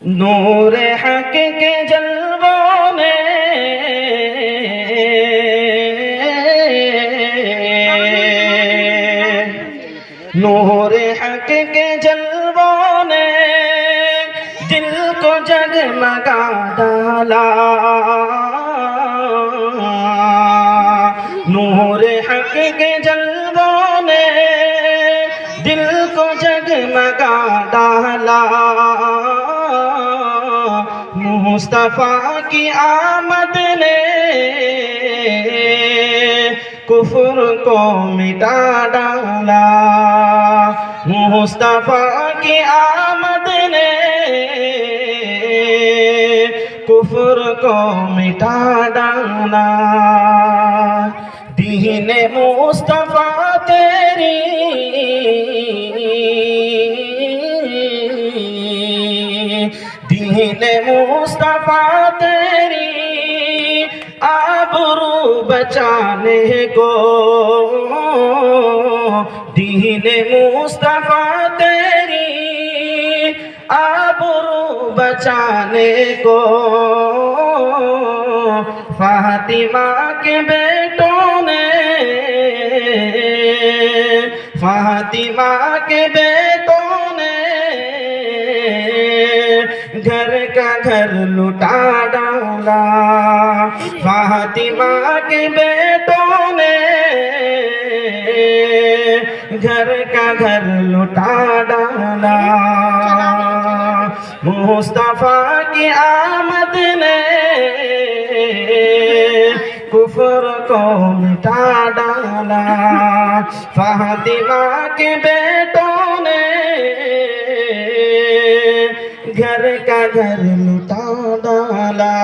नूरे हक के जलवों ने नूरे हक के जलवों ने दिल को जगमगा डाला। नूरे हक के जलवों ने दिल को जगमगा डाला। मुस्तफा की आमद ने कुफ्र को मिटा डाला। मुस्तफा की आमद ने कुफ्र को मिटा डाला। दीन मुस्तफा तेरी दीन मुस्तफा तेरी आबरू बचाने को। दीन मुस्तफा तेरी आबरू बचाने को फातिमा के बेटों ने फातिमा के बेटों ने घर का घर लुटा डाला। फातिमा के बेटों ने घर का घर लुटा डाला। मुस्तफा की आमद ने कुफ्र को मिटा डाला। फातिमा के बेटों ने घर का घर लुटा डाला।